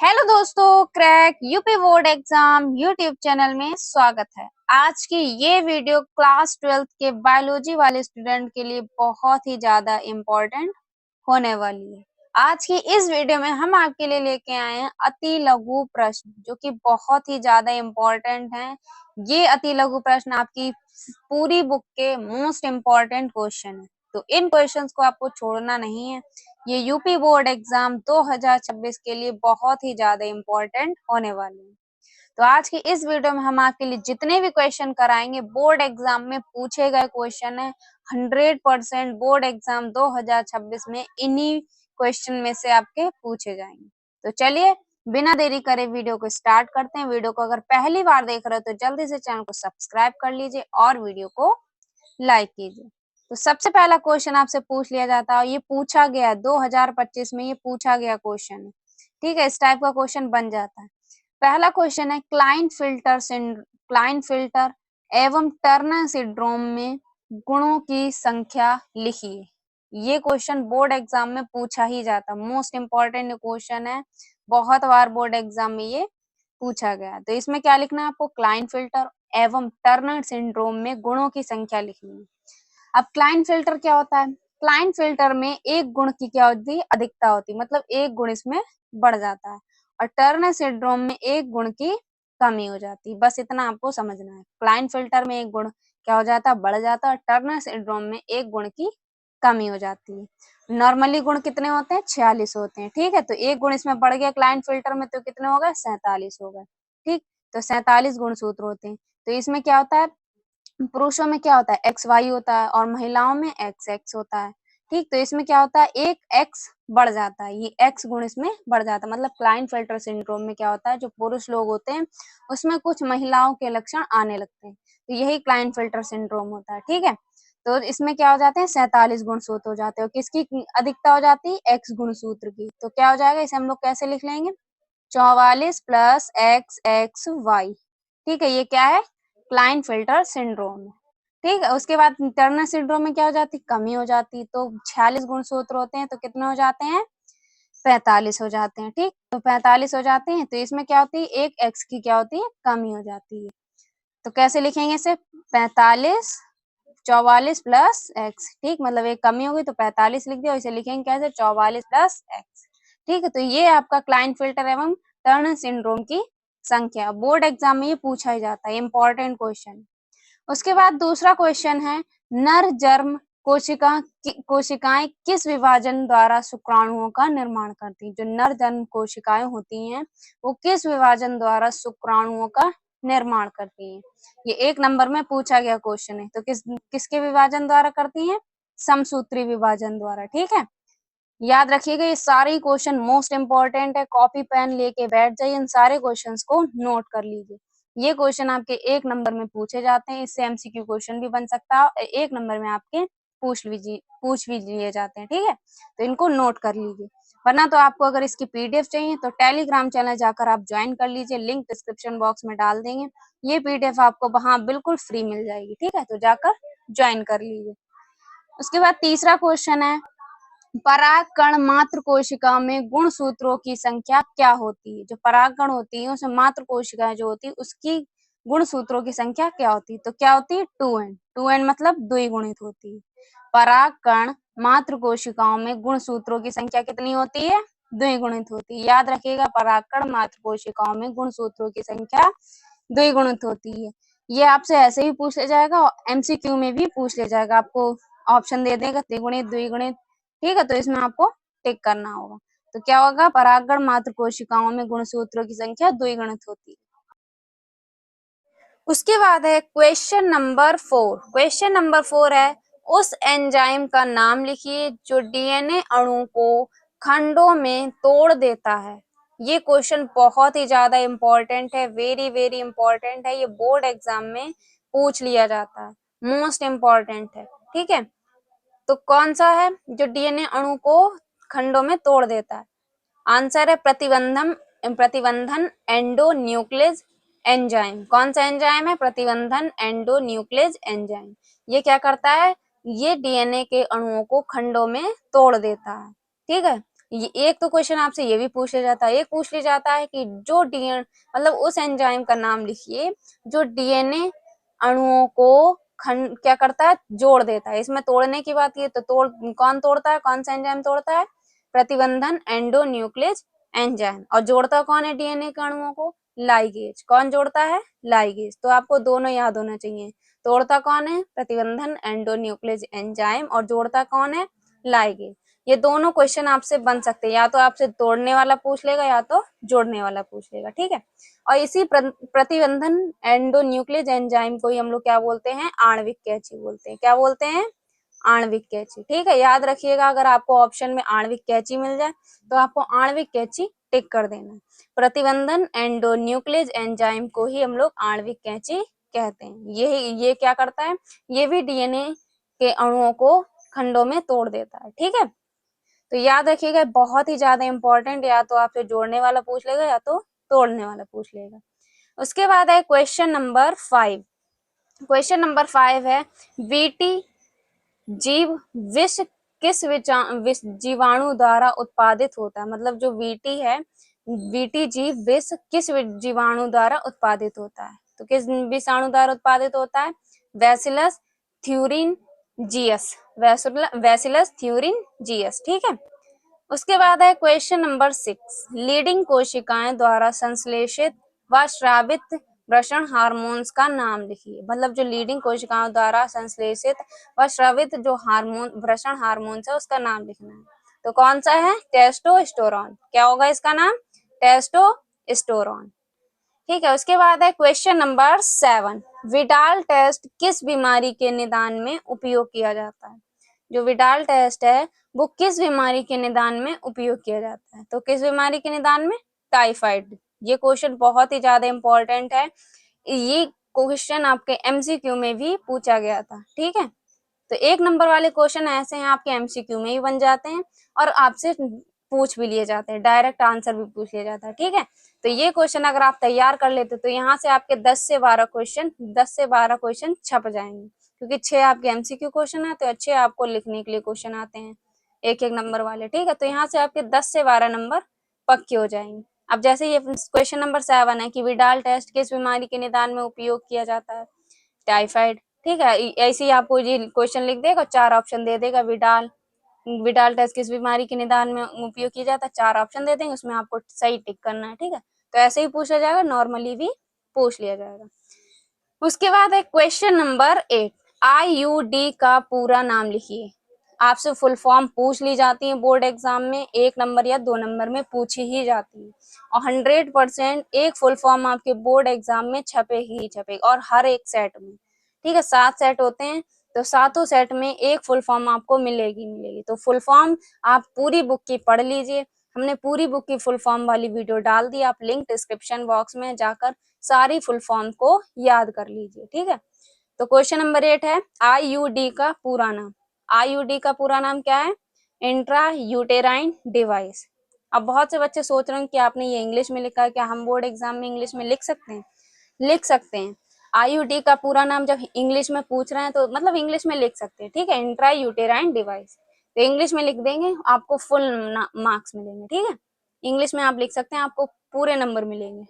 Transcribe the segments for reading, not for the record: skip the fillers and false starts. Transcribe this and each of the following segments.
Hello दोस्तों, crack UP board exam YouTube channel में स्वागत है। आज की ये वीडियो क्लास 12th के बायोलॉजी वाले स्टूडेंट के लिए बहुत ही ज्यादा इम्पोर्टेंट होने वाली है। आज की इस वीडियो में हम आपके लिए लेके आए हैं अति लघु प्रश्न, जो कि बहुत ही ज्यादा इम्पोर्टेंट हैं। ये अति लघु प्रश्न आपकी पूरी बुक के मोस्ट इम्पोर्टेंट क्वेश्चन है, तो इन क्वेश्चंस को आपको छोड़ना नहीं है। ये यूपी बोर्ड एग्जाम 2026 के लिए बहुत ही ज्यादा इम्पोर्टेंट होने वाले हैं। तो आज की इस वीडियो में हम आपके लिए जितने भी क्वेश्चन कराएंगे बोर्ड एग्जाम में पूछे गए क्वेश्चन है। 100% बोर्ड एग्जाम 2026 में इन्हीं क्वेश्चन में से आपके पूछे जाएंगे। तो चलिए बिना देरी करे वीडियो को स्टार्ट करते हैं। वीडियो को अगर पहली बार देख रहे हो तो जल्दी से चैनल को सब्सक्राइब कर लीजिए और वीडियो को लाइक कीजिए। तो सबसे पहला क्वेश्चन आपसे पूछ लिया जाता है, ये पूछा गया 2025 में, ये पूछा गया क्वेश्चन है। ठीक है, इस टाइप का क्वेश्चन बन जाता है। पहला क्वेश्चन है क्लाइन फिल्टर एवं टर्नर सिंड्रोम में गुणों की संख्या लिखिए। ये क्वेश्चन बोर्ड एग्जाम में पूछा ही जाता है, मोस्ट इम्पोर्टेंट क्वेश्चन है। बहुत बार बोर्ड एग्जाम में ये पूछा गया। तो इसमें क्या लिखना है आपको, क्लाइन फिल्टर एवं टर्नर सिंड्रोम में गुणों की संख्या लिखनी है। अब क्लाइन फिल्टर क्या होता है? क्लाइन फिल्टर में एक गुण की क्या होती है, अधिकता होती है, मतलब एक गुण इसमें बढ़ जाता है। और टर्नर सिंड्रोम में एक गुण की कमी हो जाती है। बस इतना आपको समझना है। क्लाइन फिल्टर में एक गुण क्या हो जाता है, बढ़ जाता है। और टर्नर सिंड्रोम में एक गुण की कमी हो जाती है। नॉर्मली गुण कितने होते हैं, 46 होते हैं। ठीक है, तो एक गुण इसमें बढ़ गया क्लाइन फिल्टर में, तो कितने हो गए, 47 हो गए। ठीक, तो 47 गुण सूत्र होते हैं। तो इसमें क्या होता है, पुरुषों में क्या होता है, एक्स वाई होता है, और महिलाओं में एक्स एक्स होता है। ठीक, तो इसमें क्या होता है, एक एक्स बढ़ जाता है, ये एक्स गुण इसमें बढ़ जाता है। मतलब क्लाइन फिल्टर सिंड्रोम में क्या होता है, जो पुरुष लोग होते हैं उसमें कुछ महिलाओं के लक्षण आने लगते हैं, तो यही क्लाइन फिल्टर सिंड्रोम होता है। ठीक है, तो इसमें क्या हो जाते हैं, 47 गुण सूत्र हो जाते हैं। और किसकी अधिकता हो जाती है, एक्स गुण सूत्र की। तो क्या हो जाएगा, इसे हम लोग कैसे लिख लेंगे, 44 प्लस एक्स एक्स वाई। ठीक है, ये क्या है, क्लाइन फिल्टर सिंड्रोम। ठीक है, उसके बाद टर्नर सिंड्रोम में क्या हो जाती, कमी हो जाती। तो 46 गुण सूत्र होते हैं, तो कितने हो जाते हैं, 45 हो जाते हैं। ठीक, तो 45 हो जाते हैं। तो इसमें क्या होती है, एक एक्स की क्या होती है, कमी हो जाती है। तो कैसे लिखेंगे इसे, 45 44 प्लस एक्स। ठीक, मतलब एक कमी हो गई तो 45 लिख दिया। इसे लिखेंगे कैसे, 44 प्लस एक्स। ठीक है, तो ये आपका क्लाइन फिल्टर एवं टर्नर सिंड्रोम की संख्या। बोर्ड एग्जाम में ये पूछा ही जाता है, इंपॉर्टेंट क्वेश्चन। उसके बाद दूसरा क्वेश्चन है, नर जर्म कोशिकाएं किस विभाजन द्वारा शुक्राणुओं का निर्माण करती हैं। जो नर जर्म कोशिकाएं होती हैं वो किस विभाजन द्वारा शुक्राणुओं का निर्माण करती हैं। ये 1 नंबर में पूछा गया क्वेश्चन है। तो किसके विभाजन द्वारा करती हैं, समसूत्री विभाजन द्वारा। ठीक है, याद रखिएगा ये सारे क्वेश्चन मोस्ट इंपॉर्टेंट है। कॉपी पेन लेके बैठ जाइए, इन सारे क्वेश्चंस को नोट कर लीजिए। ये क्वेश्चन आपके 1 नंबर में पूछे जाते हैं। इससे एमसीक्यू क्वेश्चन भी बन सकता है, 1 नंबर में आपके पूछ भी लिए जाते हैं। ठीक है, तो इनको नोट कर लीजिए। वरना तो आपको अगर इसकी पीडीएफ चाहिए तो टेलीग्राम चैनल जाकर आप ज्वाइन कर लीजिए, लिंक डिस्क्रिप्शन बॉक्स में डाल देंगे। ये पीडीएफ आपको वहां बिल्कुल फ्री मिल जाएगी। ठीक है, तो जाकर ज्वाइन कर लीजिए। उसके बाद तीसरा क्वेश्चन है, परागकण मात्र कोशिका में गुणसूत्रों की संख्या क्या होती है। जो परागकण होती है उसमें मात्र कोशिकाएं जो होती है उसकी गुणसूत्रों की संख्या क्या होती है। तो क्या होती है, 2n। 2n मतलब द्विगुणित होती है। परागकण मात्र कोशिकाओं में गुणसूत्रों की संख्या कितनी होती है, द्विगुणित होती है। याद रखिएगा, परागकण मात्र कोशिकाओं में गुणसूत्रों की संख्या द्विगुणित होती है। ये आपसे ऐसे ही पूछ लिया जाएगा और एमसीक्यू में भी पूछ लिया जाएगा। आपको ऑप्शन दे देगा त्रिगुणित, द्विगुणित। ठीक है, तो इसमें आपको टिक करना होगा। तो क्या होगा, परागकण मात्र कोशिकाओं में गुणसूत्रों की संख्या द्विगुणित होती है। उसके बाद है क्वेश्चन नंबर 4। क्वेश्चन नंबर 4 है, उस एंजाइम का नाम लिखिए जो डीएनए अणु को खंडों में तोड़ देता है। ये क्वेश्चन बहुत ही ज्यादा इंपॉर्टेंट है, वेरी वेरी इंपॉर्टेंट है। ये बोर्ड एग्जाम में पूछ लिया जाता है, मोस्ट इम्पॉर्टेंट है। ठीक है, तो कौन सा है जो डीएनए अणु को खंडों में तोड़ देता है। आंसर है प्रतिबंधन एंडोन्यूक्लियस एंजाइम। कौन सा एंजाइम है, प्रतिबंधन एंडोन्यूक्लियस एंजाइम। ये क्या करता है, ये डीएनए के अणुओं को खंडों में तोड़ देता है। ठीक है, ये एक तो क्वेश्चन आपसे ये भी पूछ लिया जाता है, एक पूछ लिया जाता है कि जो डीएन मतलब उस एंजाइम का नाम लिखिए जो डीएनए अणुओं को खंड क्या करता है, जोड़ देता है। इसमें तोड़ने की बात, ये तो कौन तोड़ता है, कौन सा एंजाइम तोड़ता है, प्रतिबंधन एंडोन्यूक्लियस एंजाइम। और जोड़ता कौन है डीएनए के अणुओं को, लाइगेज। कौन जोड़ता है, लाइगेज। तो आपको दोनों याद होना चाहिए, तोड़ता कौन है, प्रतिबंधन एंडोन्यूक्लियस एंजाइम, और जोड़ता कौन है, लाइगेज। ये दोनों क्वेश्चन आपसे बन सकते हैं, या तो आपसे तोड़ने वाला पूछ लेगा या तो जोड़ने वाला पूछ लेगा, ठीक है। और इसी प्रतिबंधन एंडोन्यूक्लियस एंजाइम को ही हम लोग क्या बोलते हैं, आणविक कैंची बोलते हैं। क्या बोलते हैं, आणविक कैंची, ठीक है। याद रखिएगा, अगर आपको ऑप्शन में आणविक कैंची मिल जाए तो आपको आणविक कैंची टिक कर देना। प्रतिबंधन एंडोन्यूक्लियस एंजाइम को ही हम लोग आणविक कैंची कहते हैं। ये क्या करता है, ये भी डीएनए के अणुओं को खंडों में तोड़ देता है, ठीक है। तो याद रखिएगा, बहुत ही ज्यादा इंपॉर्टेंट, या तो आपसे जोड़ने वाला पूछ लेगा या तो तोड़ने वाला पूछ लेगा। उसके बाद है क्वेश्चन नंबर 5। क्वेश्चन नंबर 5 है, वीटी जीव विष किस जीवाणु द्वारा उत्पादित होता है। मतलब जो वीटी है, वीटी जीव विष किस जीवाणु द्वारा उत्पादित होता है। तो किस विषाणु द्वारा उत्पादित होता है, बैसिलस थ्यूरिन जीएस, बैसिलस थ्यूरिन जीएस, ठीक है। उसके बाद है क्वेश्चन नंबर 6, लीडिंग कोशिकाएं द्वारा संश्लेषित व स्रावित वृषण हार्मोन्स का नाम लिखिए। मतलब जो लीडिंग कोशिकाओं द्वारा संश्लेषित व स्रावित जो हार्मोन वृषण हार्मोन्स है उसका नाम लिखना है। तो कौन सा है, टेस्टोस्टेरोन। क्या होगा इसका नाम, टेस्टोस्टेरोन, ठीक है। उसके बाद है क्वेश्चन नंबर 7, विडाल टेस्ट किस बीमारी के निदान में उपयोग किया जाता है। जो विडाल टेस्ट है वो किस बीमारी के निदान में उपयोग किया जाता है। तो किस बीमारी के निदान में, टाइफाइड। ये क्वेश्चन बहुत ही ज्यादा इंपॉर्टेंट है, ये क्वेश्चन आपके एमसीक्यू में भी पूछा गया था, ठीक है। तो 1 नंबर वाले क्वेश्चन ऐसे हैं आपके एमसीक्यू में ही बन जाते हैं और आपसे पूछ भी लिए जाते हैं, डायरेक्ट आंसर भी पूछ लिया जाता है, ठीक है। तो ये क्वेश्चन अगर आप तैयार कर लेते तो यहाँ से आपके 10 से 12 क्वेश्चन छप जाएंगे, क्योंकि 6 आपके एमसीक्यू क्वेश्चन आते हैं, 6 आपको लिखने के लिए क्वेश्चन आते हैं 1-1 नंबर वाले, ठीक है। तो यहाँ से आपके 10 से 12 नंबर पक्के हो जाएंगे। अब जैसे ये क्वेश्चन नंबर 7 है कि विडाल टेस्ट किस बीमारी के निदान में उपयोग किया जाता है, टाइफाइड, ठीक है। ऐसे ही आपको ये क्वेश्चन लिख देगा, 4 ऑप्शन दे देगा, विडाल टेस्ट किस बीमारी के निदान में उपयोग किया जाता है, 4 ऑप्शन दे देंगे, उसमें आपको सही टिक करना है, ठीक है। तो ऐसे ही पूछा जाएगा, नॉर्मली भी पूछ लिया जाएगा। उसके बाद है क्वेश्चन नंबर 8, आईयूडी का पूरा नाम लिखिए। आपसे फुल फॉर्म पूछ ली जाती है बोर्ड एग्जाम में, 1 नंबर या 2 नंबर में पूछी ही जाती है, और 100% एक फुल फॉर्म आपके बोर्ड एग्जाम में छपे ही छपे, और हर एक सेट में, ठीक है। 7 सेट होते हैं, तो 7 सेट में एक फुल फॉर्म आपको मिलेगी। तो फुल फॉर्म आप पूरी बुक की पढ़ लीजिए, हमने पूरी बुक की फुल फॉर्म वाली वीडियो डाल दी, आप लिंक डिस्क्रिप्शन बॉक्स में जाकर सारी फुल फॉर्म को याद कर लीजिए, ठीक है। तो क्वेश्चन नंबर 8 है, आईयूडी का पूरा नाम। आईयूडी का पूरा नाम क्या है, इंट्रा यूटेराइन डिवाइस। अब बहुत से बच्चे सोच रहे हैं कि आपने ये इंग्लिश में लिखा है, क्या हम बोर्ड एग्जाम में इंग्लिश में लिख सकते हैं, लिख सकते हैं। आईयूडी का पूरा नाम जब इंग्लिश में पूछ रहे हैं तो मतलब इंग्लिश में लिख सकते हैं, ठीक है, इंट्रा यूटेराइन डिवाइस। तो इंग्लिश में लिख देंगे, आपको फुल मार्क्स मिलेंगे, ठीक है। इंग्लिश में आप लिख सकते हैं, आपको पूरे नंबर मिलेंगे,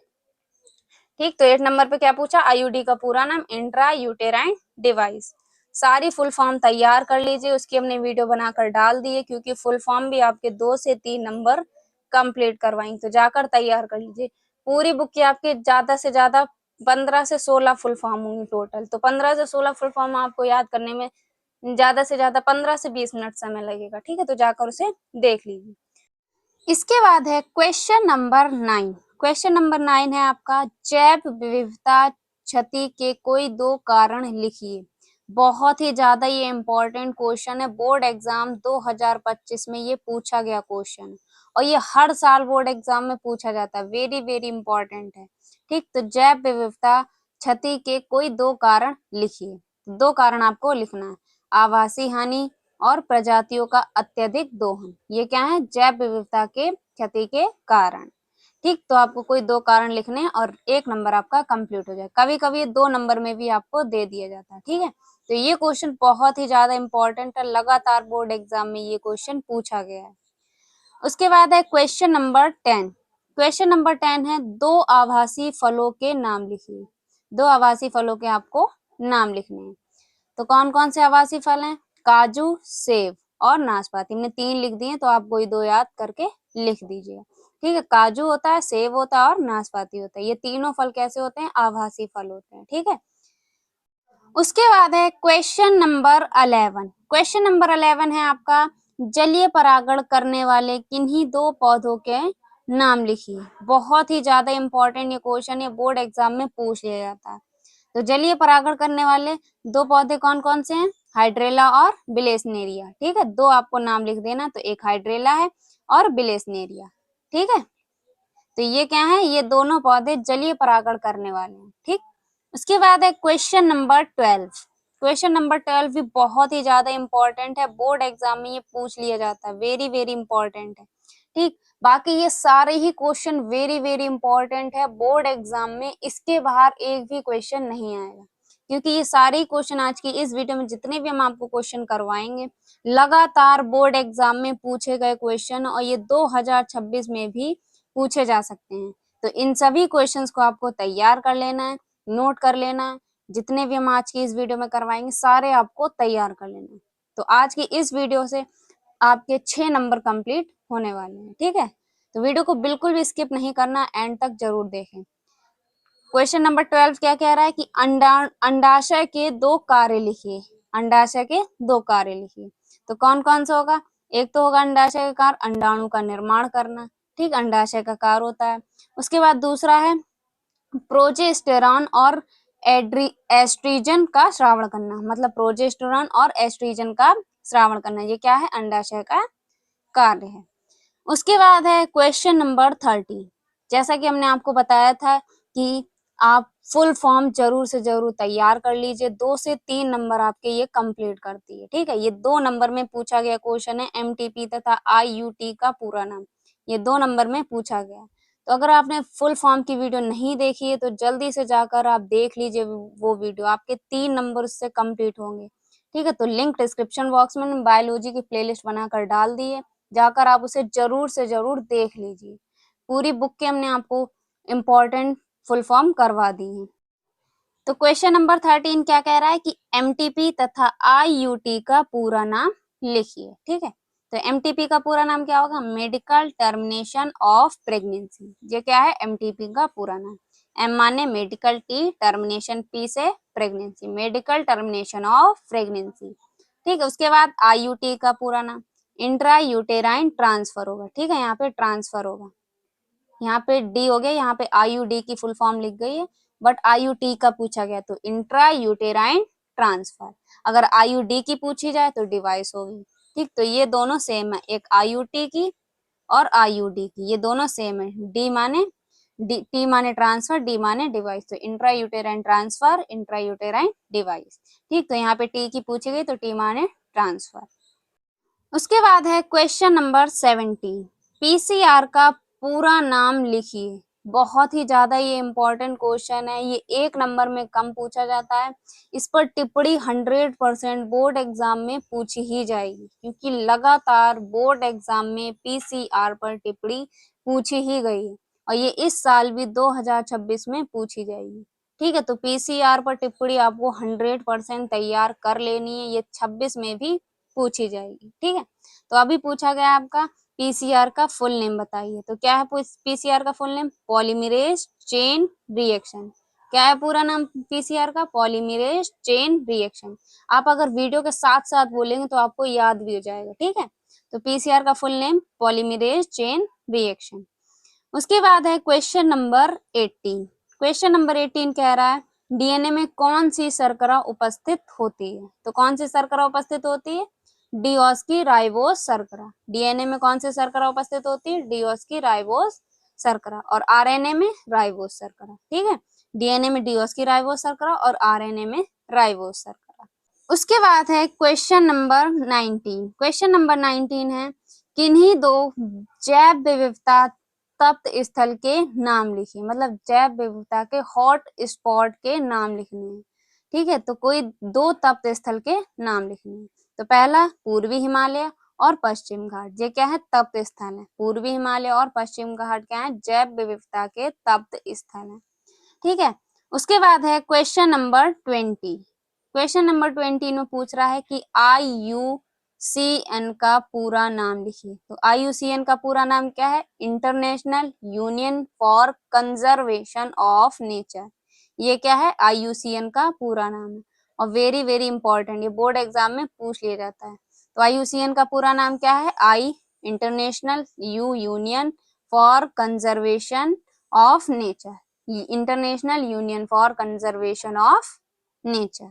ठीक। तो 8 नंबर पे क्या पूछा, आईयूडी का पूरा नाम, इंट्रा यूटेराइन डिवाइस। सारी फुल फॉर्म तैयार कर लीजिए, उसकी हमने वीडियो बनाकर डाल दी है, क्योंकि फुल फॉर्म भी आपके 2 से 3 नंबर कंप्लीट करवाएंगे, तो जाकर तैयार कर लीजिए। पूरी बुक की आपके ज्यादा से ज्यादा 15 से 16 फुल फॉर्म होंगी टोटल, तो 15 से 16 फुल फॉर्म आपको याद करने में ज्यादा से ज्यादा 15 से 20 मिनट समय लगेगा, ठीक है। तो जाकर उसे देख लीजिए। इसके बाद है क्वेश्चन नंबर 9। क्वेश्चन नंबर 9 है आपका, जैव विविधता क्षति के कोई 2 कारण लिखिए। बहुत ही ज्यादा ये इंपॉर्टेंट क्वेश्चन है, बोर्ड एग्जाम 2025 में ये पूछा गया क्वेश्चन, और ये हर साल बोर्ड एग्जाम में पूछा जाता है, वेरी वेरी इंपॉर्टेंट है, ठीक। तो जैव विविधता क्षति के कोई 2 कारण लिखिए। 2 कारण आपको लिखना है, आवासीय हानि और प्रजातियों का अत्यधिक दोहन। ये क्या है, जैव विविधता के क्षति के कारण, ठीक। तो आपको कोई 2 कारण लिखने हैं और 1 नंबर आपका कंप्लीट हो जाए। कभी कभी 2 नंबर में भी आपको दे दिया जाता है, ठीक है। तो ये क्वेश्चन बहुत ही ज्यादा इंपॉर्टेंट है, लगातार बोर्ड एग्जाम में ये क्वेश्चन पूछा गया है। उसके बाद है क्वेश्चन नंबर 10। क्वेश्चन नंबर 10 है, दो आभासी फलों के नाम लिखिए। दो आभासी फलों के आपको नाम लिखने हैं। तो कौन कौन से आभासी फल हैं? काजू, सेब और नाशपाती। हमने 3 लिख दिए, तो आप कोई 2 याद करके लिख दीजिएगा। ठीक है, काजू होता है, सेब होता है और नाशपाती होता है। ये तीनों फल कैसे होते हैं? आभासी फल होते हैं। ठीक है, उसके बाद है क्वेश्चन नंबर 11। क्वेश्चन नंबर 11 है आपका, जलीय परागण करने वाले किन्हीं दो पौधों के नाम लिखिए। बहुत ही ज्यादा इंपॉर्टेंट ये क्वेश्चन है, बोर्ड एग्जाम में पूछ लिया जाता है। तो जलीय परागण करने वाले दो पौधे कौन कौन से हैं? हाइड्रेला और बिलेसनेरिया। ठीक है, दो आपको नाम लिख देना, तो एक हाइड्रेला है और बिलेसनेरिया। ठीक है, तो ये क्या है? ये दोनों पौधे जलीय परागण करने वाले हैं। ठीक, उसके बाद है क्वेश्चन नंबर 12। क्वेश्चन नंबर 12 भी बहुत ही ज्यादा इंपॉर्टेंट है, बोर्ड एग्जाम में ये पूछ लिया जाता है, वेरी वेरी इंपॉर्टेंट है। ठीक, बाकी ये सारे ही क्वेश्चन वेरी वेरी इंपॉर्टेंट है बोर्ड एग्जाम में, इसके बाहर एक भी क्वेश्चन नहीं आएगा, क्योंकि ये सारे क्वेश्चन आज की इस वीडियो में जितने भी हम आपको क्वेश्चन करवाएंगे, लगातार बोर्ड एग्जाम में पूछे गए क्वेश्चन, और ये 2026 में भी पूछे जा सकते हैं। तो इन सभी क्वेश्चंस को आपको तैयार कर लेना है, नोट कर लेना है। जितने भी हम आज की इस वीडियो में करवाएंगे सारे आपको तैयार कर लेना है। तो आज की इस वीडियो से आपके 6 नंबर कंप्लीट होने वाले हैं। ठीक है, तो वीडियो को बिल्कुल भी स्किप नहीं करना, एंड तक जरूर देखें। क्वेश्चन नंबर 12 क्या कह रहा है कि अंडाशय के 2 कार्य लिखिए। अंडाशय के 2 कार्य लिखिए। तो कौन कौन सा होगा? एक तो होगा अंडाशय का कार्य अंडाणु का निर्माण करना। ठीक, अंडाशय का कार्य होता है। उसके बाद दूसरा है प्रोजेस्टेरॉन और एस्ट्रोजन का श्रावण करना। मतलब प्रोजेस्टेरॉन और एस्ट्रोजन का श्रावण करना, ये क्या है? अंडाशय का कार्य है। उसके बाद है क्वेश्चन नंबर 30। जैसा कि हमने आपको बताया था कि आप फुल फॉर्म जरूर से जरूर तैयार कर लीजिए, 2 से 3 नंबर आपके ये कंप्लीट करती है। ठीक है, ये 2 नंबर में पूछा गया क्वेश्चन है, एमटीपी तथा आईयूटी का पूरा नाम, ये 2 नंबर में पूछा गया। तो अगर आपने फुल फॉर्म की वीडियो नहीं देखी है तो जल्दी से जाकर आप देख लीजिए, वो वीडियो आपके 3 नंबर उससे कंप्लीट होंगे। ठीक है, तो लिंक डिस्क्रिप्शन बॉक्स में बायोलॉजी की प्लेलिस्ट बनाकर डाल दी है, जाकर आप उसे जरूर से जरूर देख लीजिए। पूरी बुक के हमने आपको इम्पोर्टेंट फुल फॉर्म करवा दी है। तो क्वेश्चन नंबर 13 क्या कह रहा है कि एमटीपी तथा आईयूटी का पूरा नाम लिखिए। ठीक है, तो एमटीपी का पूरा नाम क्या होगा? Medical termination of pregnancy. ये क्या है? एमटीपी का पूरा नाम। एम माने मेडिकल, टी टर्मिनेशन, पी से pregnancy, medical termination of pregnancy. ठीक है, उसके बाद आईयूटी का पूरा नाम इंट्रा यूटेराइन ट्रांसफर होगा। ठीक है, यहाँ पे ट्रांसफर होगा, यहाँ पे डी हो गया, यहाँ पे आईयूडी की फुल फॉर्म लिख गई है, बट आईयूटी का पूछा गया तो इंट्रा यूटेराइन ट्रांसफर। अगर आईयूडी की पूछी जाए तो डिवाइस होगी। ठीक, तो ये दोनों सेम है, एक आईयूटी की और आईयूडी की, ये दोनों सेम है। डी माने टी माने ट्रांसफर, डी माने डिवाइस, तो intra uterine transfer, intra uterine device. ठीक, तो यहाँ पे टी की पूछी गई तो टी माने ट्रांसफर। उसके बाद है क्वेश्चन नंबर 17। पीसीआर का पूरा नाम लिखिए। बहुत ही ज्यादा ये इंपॉर्टेंट क्वेश्चन है, ये 1 नंबर में कम पूछा जाता है। इस पर टिप्पणी 100% बोर्ड एग्जाम में पूछी ही जाएगी, क्योंकि लगातार बोर्ड एग्जाम में पीसीआर पर टिप्पणी पूछी ही गई है, और ये इस साल भी 2026 में पूछी जाएगी। ठीक है, तो पीसीआर पर टिप्पणी आपको 100% तैयार कर लेनी है, ये 26 में भी पूछी जाएगी। ठीक है, तो अभी पूछा गया आपका पीसीआर का फुल नेम बताइए। तो क्या है पीसीआर का full name? Polymerase chain reaction. क्या है पूरा नाम पीसीआर का? Polymerase chain reaction. आप अगर वीडियो के साथ साथ बोलेंगे तो आपको याद भी हो जाएगा। ठीक है, तो पीसीआर का full name polymerase chain reaction. उसके बाद है क्वेश्चन नंबर 18। क्वेश्चन नंबर 18 कह रहा है डीएनए में कौन सी शर्करा उपस्थित होती है? तो कौन सी शर्करा उपस्थित होती है? डिओक्सी राइबोज शर्करा। डीएनए में कौन सी शर्करा उपस्थित होती है? डिओक्सी राइबोज शर्करा। और आरएनए में राइबोज शर्करा। ठीक है, डीएनए में डिओक्सी राइबोज शर्करा और आरएनए में राइबोज शर्करा। उसके बाद है क्वेश्चन नंबर 19। क्वेश्चन नंबर 19 है किन्हीं दो जैव विविधता तप्त स्थल के नाम लिखिए। मतलब जैव विविधता के हॉट स्पॉट के नाम लिखने हैं। ठीक है, तो कोई 2 तप्त स्थल के नाम लिखने हैं। तो पहला पूर्वी हिमालय और पश्चिम घाट। ये क्या है? तप्त स्थल है। पूर्वी हिमालय और पश्चिम घाट क्या है? जैव विविधता के तप्त स्थल है। ठीक है। उसके बाद है क्वेश्चन नंबर 20। क्वेश्चन नंबर 20 में पूछ रहा है कि IUCN का पूरा नाम लिखिए। तो IUCN का पूरा नाम क्या है? International union for conservation of nature. ये क्या है? IUCN का पूरा नाम है और वेरी वेरी इंपॉर्टेंट, ये बोर्ड एग्जाम में पूछ लिया जाता है। तो IUCN का पूरा नाम क्या है? I international, U union for conservation of nature, international union for conservation of nature.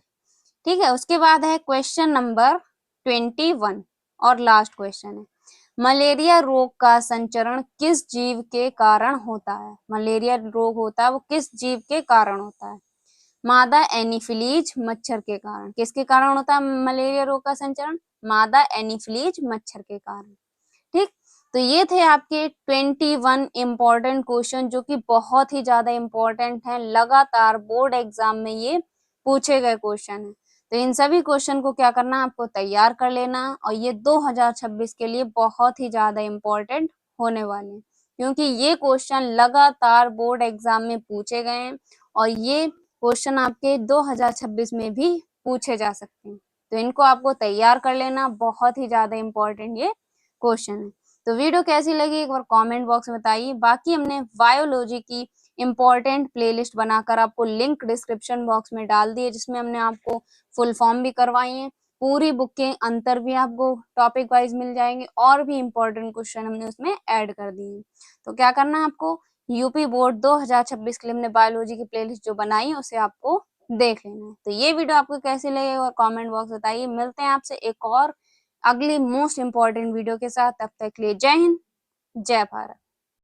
ठीक है। उसके बाद है क्वेश्चन नंबर 21 और लास्ट क्वेश्चन है, मलेरिया रोग का संचरण किस जीव के कारण होता है? मलेरिया रोग होता है वो किस जीव के कारण होता है? मादा एनीफिलीज मच्छर के कारण। किसके कारण होता है मलेरिया रोग का संचरण? मादा एनीफिलीज मच्छर के कारण। ठीक। तो ये थे आपके 21 इंपॉर्टेंट क्वेश्चन जो कि बहुत ही ज्यादा इंपॉर्टेंट है, लगातार बोर्ड एग्जाम में ये पूछे गए क्वेश्चन है। तो इन सभी क्वेश्चन को क्या करना, आपको तैयार कर लेना और ये 2026 के लिए बहुत ही ज्यादा इंपॉर्टेंट होने वाले हैं, क्योंकि ये क्वेश्चन लगातार बोर्ड एग्जाम में पूछे गए हैं और ये क्वेश्चन आपके 2026 में भी पूछे जा सकते हैं। तो इनको आपको तैयार कर लेना, बहुत ही ज्यादा इंपॉर्टेंट ये क्वेश्चन है। तो वीडियो कैसी लगी एक बार कमेंट बॉक्स में बताइए। बाकी हमने बायोलॉजी की इंपॉर्टेंट प्लेलिस्ट बनाकर आपको लिंक डिस्क्रिप्शन बॉक्स में डाल दी है, जिसमें हमने आपको फुल फॉर्म भी करवाई है, पूरी बुक के अंतर भी आपको टॉपिक वाइज मिल जाएंगे और भी इंपॉर्टेंट क्वेश्चन हमने उसमें ऐड कर दिए हैं। तो क्या करना है आपको, यूपी बोर्ड 2026 के लिए हमने बायोलॉजी की प्लेलिस्ट जो बनाई है उसे आपको देख लेना है। तो ये वीडियो आपको कैसी लगी और कमेंट बॉक्स बताइए। मिलते हैं आपसे एक और अगली मोस्ट इंपॉर्टेंट वीडियो के साथ, तब तक के लिए जय हिंद, जय भारत।